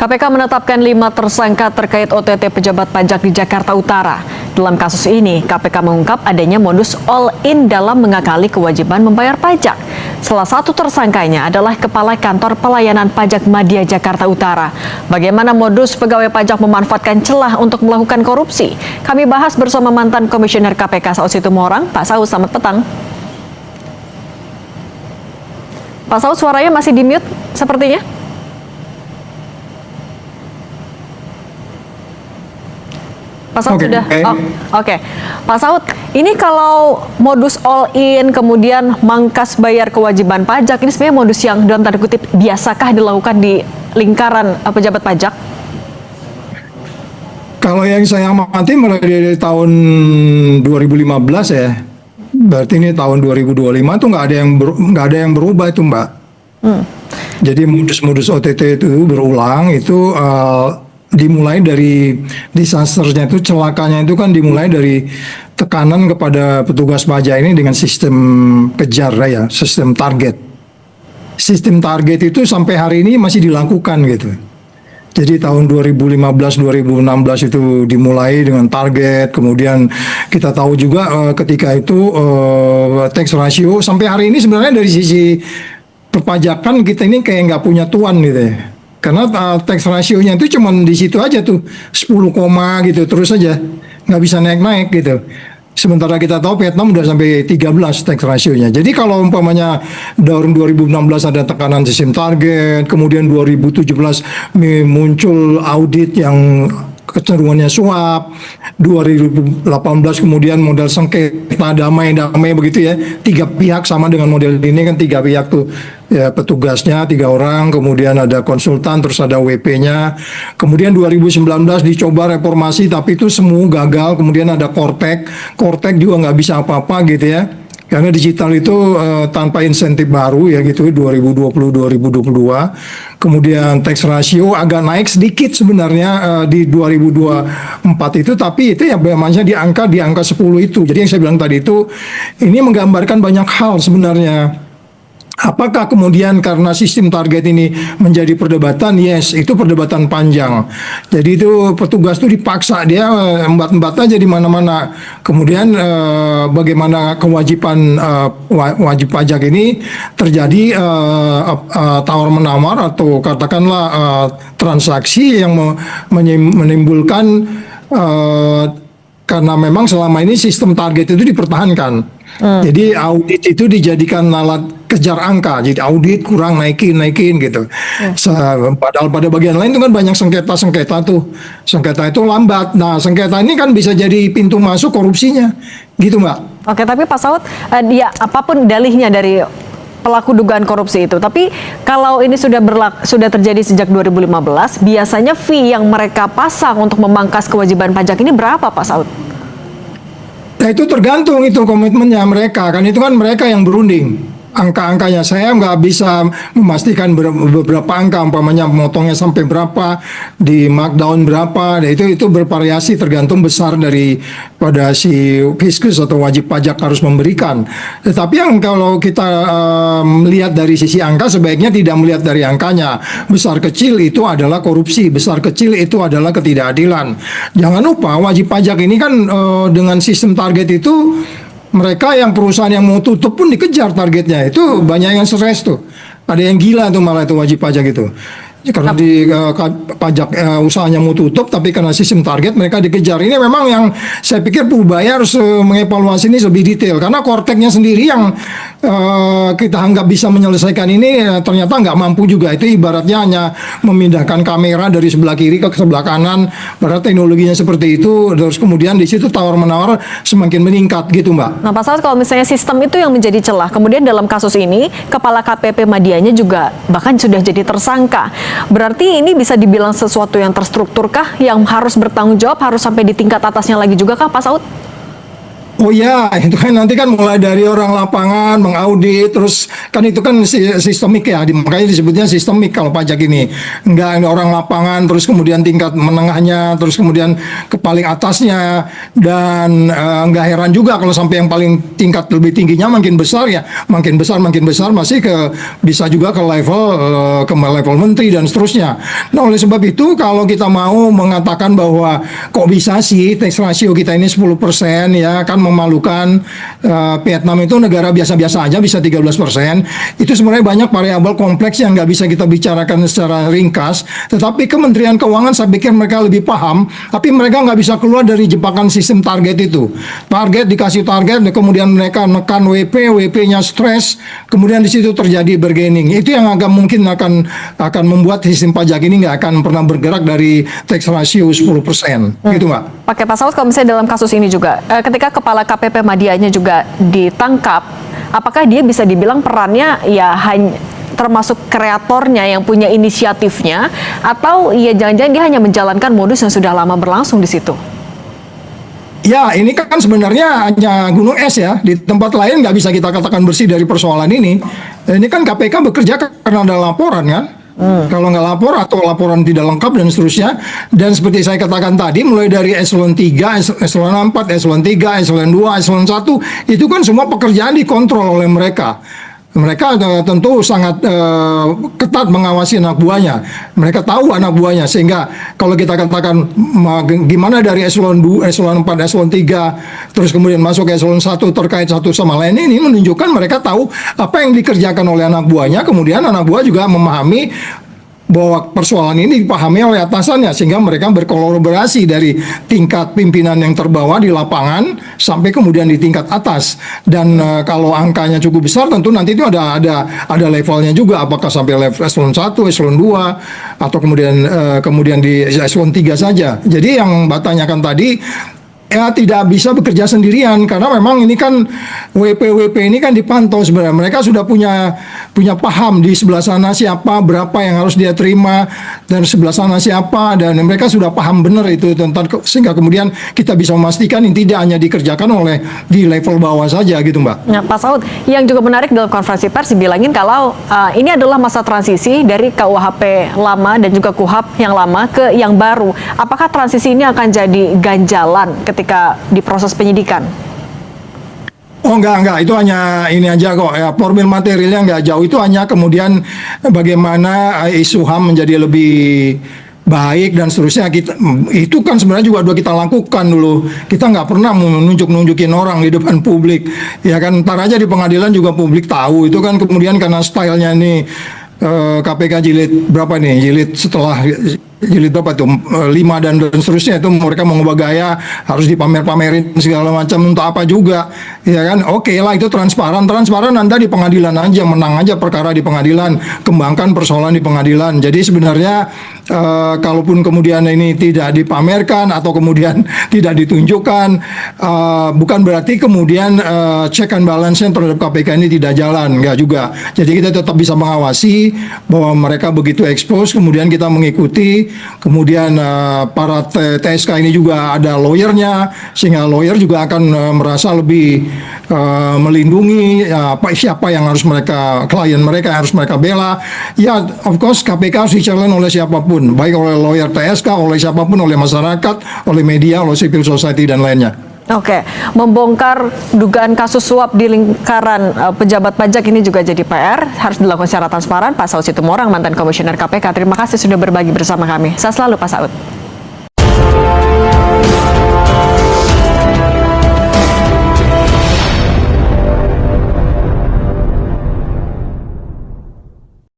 KPK menetapkan 5 tersangka terkait OTT pejabat pajak di Jakarta Utara. Dalam kasus ini, KPK mengungkap adanya modus all-in dalam mengakali kewajiban membayar pajak. Salah satu tersangkanya adalah Kepala Kantor Pelayanan Pajak Madya Jakarta Utara. Bagaimana modus pegawai pajak memanfaatkan celah untuk melakukan korupsi? Kami bahas bersama mantan Komisioner KPK Saud Situmorang. Pak Saud, selamat petang. Pak Saud, suaranya masih di-mute sepertinya. Pak Saud sudah. Oke. Pak Saud, ini kalau modus all-in kemudian mangkas bayar kewajiban pajak, ini sebenarnya modus yang dalam tanda kutip biasakah dilakukan di lingkaran pejabat pajak? Kalau yang saya amati mulai dari tahun 2015 ya, berarti ini tahun 2025 tuh nggak ada yang berubah itu, Mbak. Jadi modus-modus OTT itu berulang itu. Dimulai dari disasternya itu, celakanya itu kan dimulai dari tekanan kepada petugas pajak ini dengan sistem kejar ya, sistem target. Sistem target itu sampai hari ini masih dilakukan gitu. Jadi tahun 2015-2016 itu dimulai dengan target, kemudian kita tahu juga ketika itu tax ratio sampai hari ini sebenarnya dari sisi perpajakan kita ini kayak nggak punya tuan gitu ya. Karena tax ratio-nya itu cuma di situ aja tuh 10, gitu terus aja, nggak bisa naik-naik gitu. Sementara kita tahu Vietnam udah sampai 13 tax ratio-nya. Jadi kalau umpamanya tahun 2016 ada tekanan sistem target, kemudian 2017 muncul audit yang kecenderungannya suap, 2018 kemudian model sengketa damai begitu ya, 3 pihak sama dengan model ini kan 3 pihak tuh ya, petugasnya 3 orang, kemudian ada konsultan, terus ada WP-nya. Kemudian 2019 dicoba reformasi tapi itu semua gagal, kemudian ada Kortek juga nggak bisa apa-apa gitu ya. Karena digital itu tanpa insentif baru ya gitu 2020-2022. Kemudian tax ratio agak naik sedikit sebenarnya di 2024 itu, tapi itu ya memangnya di angka 10 itu. Jadi yang saya bilang tadi itu ini menggambarkan banyak hal sebenarnya. Apakah kemudian karena sistem target ini menjadi perdebatan? Yes, itu perdebatan panjang. Jadi itu petugas itu dipaksa, dia embat-embat aja di mana-mana. Kemudian bagaimana kewajiban wajib pajak ini terjadi tawar-menawar atau katakanlah transaksi yang menimbulkan karena memang selama ini sistem target itu dipertahankan. Jadi audit itu dijadikan alat kejar angka. Jadi audit kurang naikin gitu. Padahal pada bagian lain itu kan banyak sengketa tuh. Sengketa itu lambat. Nah, sengketa ini kan bisa jadi pintu masuk korupsinya. Gitu, Mbak. Oke, tapi Pak Saud, dia apapun dalihnya dari pelaku dugaan korupsi itu. Tapi kalau ini sudah terjadi sejak 2015, biasanya fee yang mereka pasang untuk memangkas kewajiban pajak ini berapa, Pak Saud? Nah itu tergantung itu komitmennya mereka, kan itu kan mereka yang berunding. Angka-angkanya saya nggak bisa memastikan beberapa angka, umpamanya motongnya sampai berapa, di markdown berapa, dan itu bervariasi tergantung besar daripada si fiskus atau wajib pajak harus memberikan. Tetapi yang kalau kita melihat dari sisi angka, sebaiknya tidak melihat dari angkanya. Besar kecil itu adalah korupsi, besar kecil itu adalah ketidakadilan. Jangan lupa wajib pajak ini kan dengan sistem target itu mereka yang perusahaan yang mau tutup pun dikejar targetnya. Itu banyak yang stres tuh. Ada yang gila tuh malah itu wajib pajak itu. Karena di pajak usahanya mau tutup, tapi karena sistem target mereka dikejar. Ini memang yang saya pikir Purbaya harus mengevaluasi ini lebih detail. Karena Korteknya sendiri yang kita anggap bisa menyelesaikan ini ternyata nggak mampu juga. Itu ibaratnya hanya memindahkan kamera dari sebelah kiri ke sebelah kanan. Berarti teknologinya seperti itu. Terus kemudian di situ tawar-menawar semakin meningkat gitu, Mbak. Nah, Pak Saud, kalau misalnya sistem itu yang menjadi celah, kemudian dalam kasus ini Kepala KPP Madyanya juga bahkan sudah jadi tersangka. Berarti ini bisa dibilang sesuatu yang terstrukturkah, yang harus bertanggung jawab, harus sampai di tingkat atasnya lagi juga kah, Pak Saud? Oh ya, itu kan nanti kan mulai dari orang lapangan mengaudit, terus kan itu kan sistemik ya, makanya disebutnya sistemik kalau pajak ini. Enggak ada orang lapangan, terus kemudian tingkat menengahnya, terus kemudian ke paling atasnya, dan enggak heran juga kalau sampai yang paling tingkat lebih tingginya makin besar ya, makin besar masih bisa juga ke level menteri dan seterusnya. Nah oleh sebab itu kalau kita mau mengatakan bahwa kok bisa sih tax ratio kita ini 10% ya kan memalukan. Vietnam itu negara biasa-biasa aja bisa 13%. Itu sebenarnya banyak variabel kompleks yang nggak bisa kita bicarakan secara ringkas. Tetapi Kementerian Keuangan saya pikir mereka lebih paham, tapi mereka nggak bisa keluar dari jebakan sistem target itu. Target dikasih target, kemudian mereka menekan WP-nya stres, kemudian di situ terjadi bargaining. Itu yang agak mungkin akan membuat sistem pajak ini nggak akan pernah bergerak dari tax ratio 10%. Gitu Mbak. Pakai Pak Saud, kalau misalnya dalam kasus ini juga, ketika kepala KPP Madianya juga ditangkap, apakah dia bisa dibilang perannya ya hanya termasuk kreatornya yang punya inisiatifnya, atau ya jangan-jangan dia hanya menjalankan modus yang sudah lama berlangsung di situ? Ya, ini kan sebenarnya hanya gunung es ya. Di tempat lain nggak bisa kita katakan bersih dari persoalan ini. Ini kan KPK bekerja karena ada laporan kan. Kalau nggak lapor atau laporan tidak lengkap dan seterusnya. Dan seperti saya katakan tadi, mulai dari eselon 3, eselon 4, eselon 3, eselon 2, eselon 1, itu kan semua pekerjaan dikontrol oleh mereka. Mereka tentu sangat ketat mengawasi anak buahnya. Mereka tahu anak buahnya, sehingga kalau kita katakan gimana dari eselon 2, eselon 4, eselon 3, terus kemudian masuk ke eselon 1 terkait satu sama lain, ini menunjukkan mereka tahu apa yang dikerjakan oleh anak buahnya, kemudian anak buah juga memahami bahwa persoalan ini dipahami oleh atasannya, sehingga mereka berkolaborasi dari tingkat pimpinan yang terbawah di lapangan sampai kemudian di tingkat atas. Dan kalau angkanya cukup besar, tentu nanti itu ada levelnya juga, apakah sampai level eselon 1, eselon 2, atau kemudian di eselon 3 saja. Jadi yang Mbak tanyakan tadi, ya tidak bisa bekerja sendirian, karena memang ini kan WP ini kan dipantau sebenarnya. Mereka sudah punya paham di sebelah sana siapa, berapa yang harus dia terima, dan sebelah sana siapa, dan mereka sudah paham benar itu tentang, sehingga kemudian kita bisa memastikan ini tidak hanya dikerjakan oleh di level bawah saja gitu Mbak. Nah, Pak Saud, yang juga menarik dalam konferensi pers bilangin kalau ini adalah masa transisi dari KUHP lama dan juga KUHP yang lama ke yang baru. Apakah transisi ini akan jadi ganjalan ketika di proses penyidikan? Oh enggak, itu hanya ini aja kok ya, formil materialnya enggak jauh, itu hanya kemudian bagaimana isu HAM menjadi lebih baik dan seterusnya. Itu kan sebenarnya juga udah kita lakukan dulu. Kita nggak pernah nunjukin orang di depan publik, ya kan, ntar aja di pengadilan juga publik tahu. Itu kan kemudian karena stylenya nih KPK jilid berapa nih, jilid berapa tuh, 5 dan seterusnya, itu mereka mengubah gaya, harus dipamerin segala macam, untuk apa juga, ya kan. Oke lah, itu transparan Anda di pengadilan aja, menang aja perkara di pengadilan, kembangkan persoalan di pengadilan. Jadi sebenarnya kalaupun kemudian ini tidak dipamerkan atau kemudian tidak ditunjukkan, bukan berarti kemudian check and balance-nya terhadap KPK ini tidak jalan, enggak juga. Jadi kita tetap bisa mengawasi bahwa mereka begitu expose, kemudian kita mengikuti. Kemudian para TSK ini juga ada lawyernya, sehingga lawyer juga akan merasa lebih melindungi siapa yang harus klien mereka harus mereka bela. Ya, of course KPK harus di-challenge oleh siapapun, baik oleh lawyer TSK, oleh siapapun, oleh masyarakat, oleh media, oleh civil society dan lainnya. Oke, membongkar dugaan kasus suap di lingkaran pejabat pajak ini juga jadi PR, harus dilakukan secara transparan. Pak Saud Situmorang, mantan komisioner KPK, terima kasih sudah berbagi bersama kami. Sehat selalu Pak Saud.